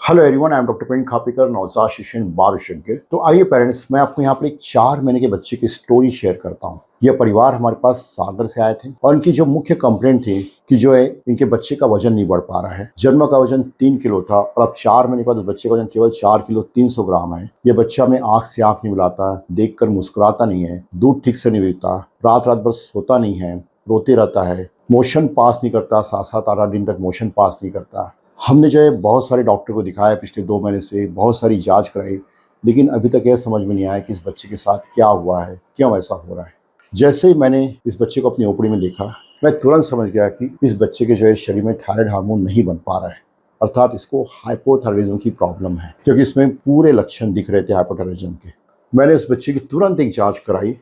Hello everyone, I am doctor Praveen Khapekar, नवजात शिशु and बाल विशेषज्ञ। तो आइए पेरेंट्स, मैं आपको यहाँ पर एक 4 महीने के बच्चे की स्टोरी शेयर करता हूँ। यह परिवार हमारे पास सागर से आए थे और इनकी जो मुख्य कंप्लेंट थी कि जो है इनके बच्चे का वजन नहीं बढ़ पा रहा है। जन्म का वजन 3 किलो था और अब 4 महीने के बाद उस बच्चे का वजन केवल 4 किलो 300 ग्राम है। यह बच्चा में आंख से आंख नहीं मिलाता, देखकर मुस्कुराता नहीं है, दूध ठीक से नहीं पीता, रात रात भर सोता नहीं है, रोते रहता है, मोशन पास नहीं करता, 7-7 8 दिन तक मोशन पास नहीं करता। हमने जो है बहुत सारे डॉक्टर को दिखाया पिछले 2 महीने से, बहुत सारी जांच कराई, लेकिन अभी तक यह समझ में नहीं आया कि इस बच्चे के साथ क्या हुआ है, क्यों ऐसा हो रहा है। जैसे ही मैंने इस बच्चे को अपनी ओपड़ी में देखा, मैं तुरंत समझ गया कि इस बच्चे के जो है शरीर में थायराइड हार्मोन नहीं बन पा रहा है, अर्थात इसको हाइपोथायराइडिज्म की प्रॉब्लम है, क्योंकि इसमें पूरे लक्षण दिख रहे थे हाइपोथायराइडिज्म के। मैंने इस बच्चे की तुरंत एक जाँच कराई,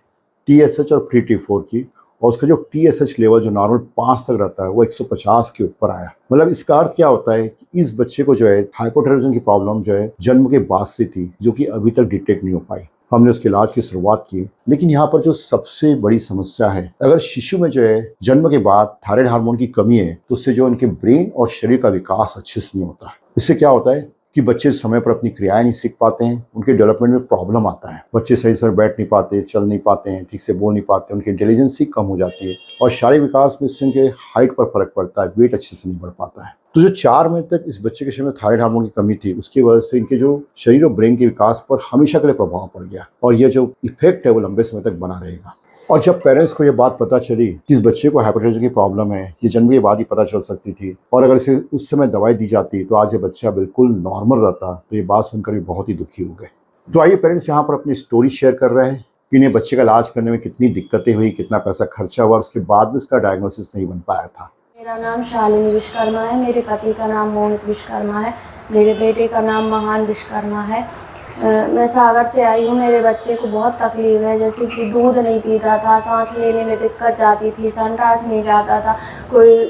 TSH और फ्री T4 की, और उसका जो TSH लेवल जो नॉर्मल 5 तक रहता है वो 150 के ऊपर आया। मतलब इसका अर्थ क्या होता है कि इस बच्चे को जो है हाइपोथायराइडिज्म की प्रॉब्लम जो है जन्म के बाद से थी, जो कि अभी तक डिटेक्ट नहीं हो पाई। हमने उसके इलाज की शुरुआत की, लेकिन यहाँ पर जो सबसे बड़ी समस्या है, अगर शिशु में जो है जन्म के बाद थायराइड हार्मोन की कमी है तो उससे जो उनके ब्रेन और शरीर का विकास अच्छे से नहीं होता है। इससे क्या होता है कि बच्चे समय पर अपनी क्रियाएं नहीं सीख पाते हैं, उनके डेवलपमेंट में प्रॉब्लम आता है। बच्चे सही से बैठ नहीं पाते, चल नहीं पाते हैं, ठीक से बोल नहीं पाते, उनकी इंटेलिजेंसी कम हो जाती है और शारीरिक विकास में इससे उनके हाइट पर फर्क पड़ता है, वेट अच्छे से नहीं बढ़ पाता है। तो जो 4 महीने तक इस बच्चे के शरीर में थायराइड हार्मोन की कमी थी, उसकी वजह से इनके जो शरीर और ब्रेन के विकास पर हमेशा के लिए प्रभाव पड़ गया और यह जो इफेक्ट है वो लंबे समय तक बना रहेगा। और जब पेरेंट्स को ये बात पता चली कि इस बच्चे को हाइपरटेंशन की प्रॉब्लम है, ये जन्म के बाद ही पता चल सकती थी, और अगर इसे उस समय दवाई दी जाती तो आज ये बच्चा बिल्कुल नॉर्मल रहता, तो ये बात सुनकर भी बहुत ही दुखी हो गए। तो आइए पेरेंट्स यहाँ पर अपनी स्टोरी शेयर कर रहे हैं कि इन्हें बच्चे का इलाज करने में कितनी दिक्कतें हुई, कितना पैसा खर्चा हुआ, उसके बाद भी उसका डायग्नोसिस नहीं बन पाया था। मेरा नाम शालिनी विश्वकर्मा है, मेरे पति का नाम मोहित विश्वकर्मा है, मेरे बेटे का नाम महान विश्वकर्मा है। मैं सागर से आई हूँ। मेरे बच्चे को बहुत तकलीफ है, जैसे कि दूध नहीं पीता था, सांस लेने में दिक्कत जाती थी, संडास नहीं जाता था, कोई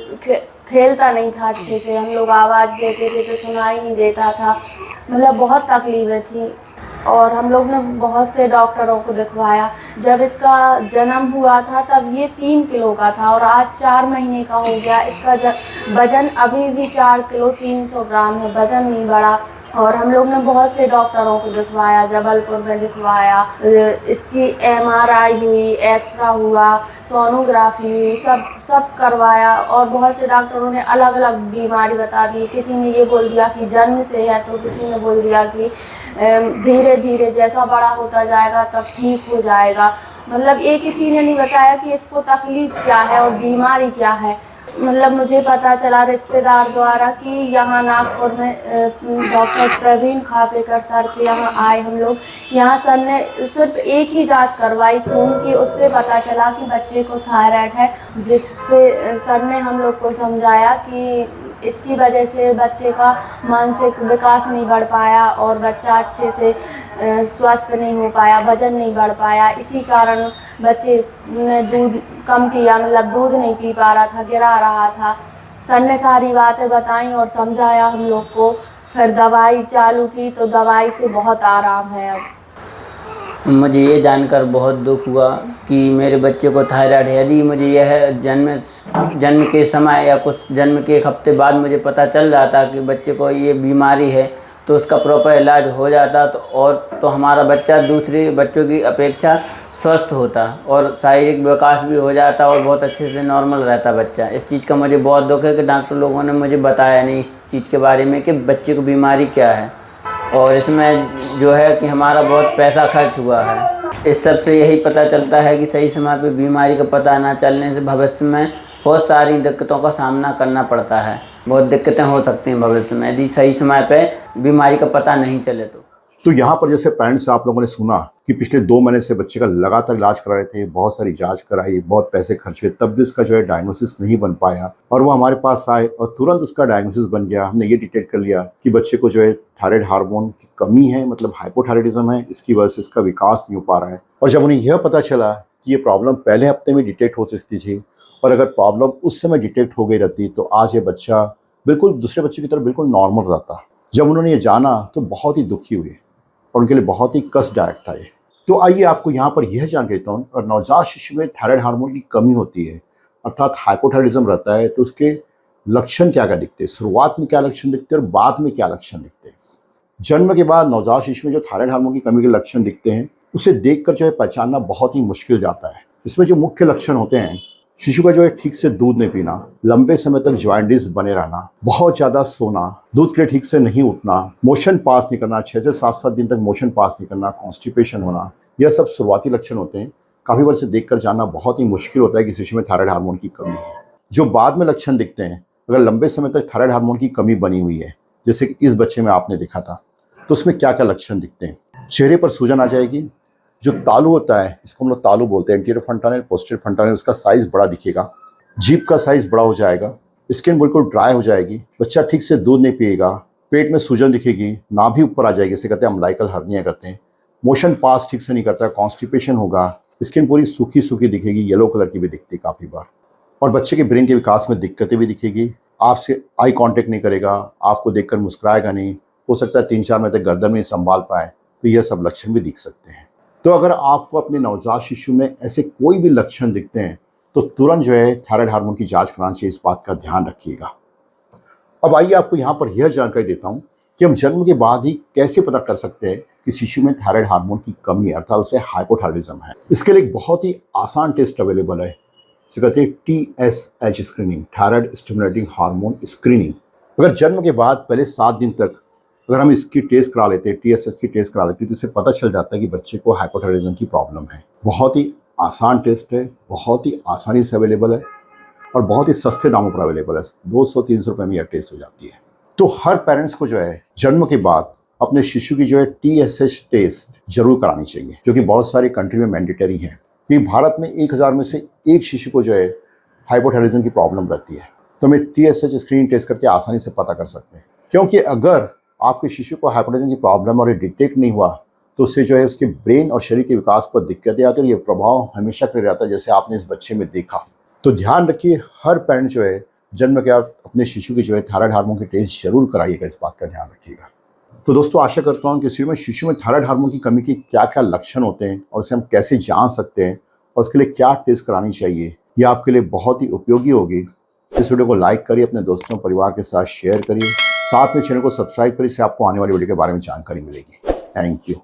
खेलता नहीं था अच्छे से, हम लोग आवाज़ देते थे तो सुनाई नहीं देता था, मतलब बहुत तकलीफ़ें थी। और हम लोग ने बहुत से डॉक्टरों को दिखवाया। जब इसका जन्म हुआ था तब ये 3 किलो का था और आज 4 महीने का हो गया। इसका वज़न अभी भी 4 किलो 300 ग्राम है, वज़न नहीं बढ़ा। और हम लोग ने बहुत से डॉक्टरों को दिखवाया, जबलपुर में दिखवाया, इसकी MRI हुई, एक्सरा हुआ, सोनोग्राफी हुई, सब करवाया और बहुत से डॉक्टरों ने अलग अलग बीमारी बता दी। किसी ने ये बोल दिया कि जन्म से है, तो किसी ने बोल दिया कि धीरे धीरे जैसा बड़ा होता जाएगा तब ठीक हो जाएगा। मतलब ये किसी ने नहीं बताया कि इसको तकलीफ क्या है और बीमारी क्या है। मतलब मुझे पता चला रिश्तेदार द्वारा कि यहाँ नागपुर में डॉक्टर प्रवीण खापेकर सर के यहाँ आए हम लोग। यहाँ सर ने सिर्फ एक ही जांच करवाई खून की, उससे पता चला कि बच्चे को थायराइड है, जिससे सर ने हम लोग को समझाया कि इसकी वजह से बच्चे का मानसिक विकास नहीं बढ़ पाया और बच्चा अच्छे से स्वस्थ नहीं हो पाया, वजन नहीं बढ़ पाया। इसी कारण बच्चे ने दूध कम पिया, मतलब दूध नहीं पी पा रहा था, गिरा रहा था। सर ने सारी बातें बताई और समझाया हम लोग को, फिर दवाई चालू की तो दवाई से बहुत आराम है अब। मुझे ये जानकर बहुत दुख हुआ कि मेरे बच्चे को थायराइड है। यदि मुझे यह जन्म के समय या कुछ जन्म के 1 हफ्ते बाद मुझे पता चल जाता कि बच्चे को ये बीमारी है तो उसका प्रॉपर इलाज हो जाता तो हमारा बच्चा दूसरे बच्चों की अपेक्षा स्वस्थ होता और शारीरिक विकास भी हो जाता और बहुत अच्छे से नॉर्मल रहता बच्चा। इस चीज़ का मुझे बहुत दुख है कि डॉक्टर लोगों ने मुझे बताया नहीं इस चीज़ के बारे में कि बच्चे को बीमारी क्या है, और इसमें जो है कि हमारा बहुत पैसा खर्च हुआ है। इस सब से यही पता चलता है कि सही समय पे बीमारी का पता ना चलने से भविष्य में बहुत सारी दिक्कतों का सामना करना पड़ता है। बहुत दिक्कतें हो सकती हैं भविष्य में यदि सही समय पे बीमारी का पता नहीं चले तो यहाँ पर जैसे पेरेंट्स से आप लोगों ने सुना कि पिछले 2 महीने से बच्चे का लगातार इलाज करा रहे थे, बहुत सारी जांच कराई, बहुत पैसे खर्च हुए, तब भी उसका जो है डायग्नोसिस नहीं बन पाया। और वो हमारे पास आए और तुरंत उसका डायग्नोसिस बन गया। हमने ये डिटेक्ट कर लिया कि बच्चे को जो है थायराइड हार्मोन की कमी है, मतलब हाइपोथायराइडिज्म है, इसकी वजह से इसका विकास नहीं हो पा रहा है। और जब उन्हें यह पता चला कि ये प्रॉब्लम पहले हफ्ते में डिटेक्ट हो सकती थी और अगर प्रॉब्लम उस समय डिटेक्ट हो गई रहती तो आज ये बच्चा बिल्कुल दूसरे बच्चे की तरह बिल्कुल नॉर्मल रहता। जब उन्होंने ये जाना तो बहुत ही दुखी हुए और उनके लिए बहुत ही कष्टदायक था ये। तो आइए आपको यहाँ पर यह जान देता हूँ, और नवजात शिशु में थायराइड हार्मोन की कमी होती है, अर्थात हाइपोथायराइडिज्म रहता है, तो उसके लक्षण क्या क्या दिखते हैं, शुरुआत में क्या लक्षण दिखते हैं और बाद में क्या लक्षण दिखते हैं। जन्म के बाद नवजात शिशु में जो थायराइड हार्मोन की कमी के लक्षण दिखते हैं उसे देखकर जो है पहचानना बहुत ही मुश्किल जाता है। इसमें जो मुख्य लक्षण होते हैं, शिशु का जो है ठीक से दूध नहीं पीना, लंबे समय तक जॉइंटिस बने रहना, बहुत ज्यादा सोना, दूध के लिए ठीक से नहीं उठना, मोशन पास नहीं करना, 6 से 7 दिन तक मोशन पास नहीं करना, कॉन्स्टिपेशन होना, यह सब शुरुआती लक्षण होते हैं। काफी बार से देखकर जानना बहुत ही मुश्किल होता है कि शिशु में थायराइड हार्मोन की कमी है। जो बाद में लक्षण दिखते हैं, अगर लंबे समय तक थायराइड हार्मोन की कमी बनी हुई है, जैसे कि इस बच्चे में आपने देखा था, तो उसमें क्या क्या लक्षण दिखते हैं। चेहरे पर सूजन आ जाएगी, जो तालू होता है इसको हम लोग तालू बोलते हैं, एंटीरियर फंटानेल पोस्टीरियर फंटानेल, उसका साइज बड़ा दिखेगा, जीभ का साइज बड़ा हो जाएगा, स्किन बिल्कुल ड्राई हो जाएगी, बच्चा ठीक से दूध नहीं पिएगा, पेट में सूजन दिखेगी, नाभि ऊपर आ जाएगी, इसे कहते हैं अम्लाइकल हर्निया कहते हैं, मोशन पास ठीक से नहीं करता, कॉन्स्टिपेशन होगा, स्किन पूरी सूखी सूखी दिखेगी, येलो कलर की भी दिखती काफ़ी बार, और बच्चे के ब्रेन के विकास में दिक्कतें भी दिखेगी, आपसे आई कांटेक्ट नहीं करेगा, आपको देखकर मुस्कुराएगा नहीं, हो सकता है 3-4 महीने तक गर्दन में संभाल पाए, तो यह सब लक्षण भी दिख सकते हैं। तो अगर आपको अपने नवजात शिशु में ऐसे कोई भी लक्षण दिखते हैं तो तुरंत जो है थायराइड हार्मोन की जांच कराना चाहिए, इस बात का ध्यान रखिएगा। अब आइए आपको यहाँ पर यह जानकारी देता हूँ कि हम जन्म के बाद ही कैसे पता कर सकते हैं कि शिशु में थायराइड हार्मोन की कमी है, अर्थात उसे हाइपोथायराइडिज्म है। इसके लिए एक बहुत ही आसान टेस्ट अवेलेबल है, इसे कहते हैं TSH screening, thyroid stimulating hormone screening. अगर जन्म के बाद पहले 7 दिन तक अगर हम इसकी टेस्ट करा लेते हैं, TSH की टेस्ट करा लेते हैं, तो इससे पता चल जाता है कि बच्चे को हाइपोथायराइडिज्म की प्रॉब्लम है। बहुत ही आसान टेस्ट है, बहुत ही आसानी से अवेलेबल है और बहुत ही सस्ते दामों पर अवेलेबल है। 200-300 रुपये में यह टेस्ट हो जाती है। तो हर पेरेंट्स को जो है जन्म के बाद अपने शिशु की जो है TSH टेस्ट जरूर करानी चाहिए, जो कि बहुत सारी कंट्री में मैंडेटरी है। कि भारत में 1000 में से एक शिशु को जो है हाइपोथायराइडिज्म की प्रॉब्लम रहती है, तो हमें TSH स्क्रीनिंग टेस्ट करके आसानी से पता कर सकते हैं। क्योंकि अगर आपके शिशु को हाइपोथायराइडिज्म की प्रॉब्लम और ये डिटेक्ट नहीं हुआ तो उससे जो है उसके ब्रेन और शरीर के विकास पर दिक्कतें आती है और ये प्रभाव हमेशा के लिए रहता है, जैसे आपने इस बच्चे में देखा। तो ध्यान रखिए, हर पेरेंट जो है जन्म के बाद अपने शिशु की जो है थायराइड हार्मोन की टेस्ट जरूर कराइएगा, इस बात का ध्यान रखिएगा। तो दोस्तों, आशा करता हूँ कि शिशु में थायराइड हार्मोन की कमी के क्या क्या लक्षण होते हैं और उसे हम कैसे जान सकते हैं और उसके लिए क्या टेस्ट करानी चाहिए, ये आपके लिए बहुत ही उपयोगी होगी। इस वीडियो को लाइक करिए, अपने दोस्तों परिवार के साथ शेयर करिए, साथ में चैनल को सब्सक्राइब करिए, इससे आपको आने वाली वीडियो के बारे में जानकारी मिलेगी। Thank you.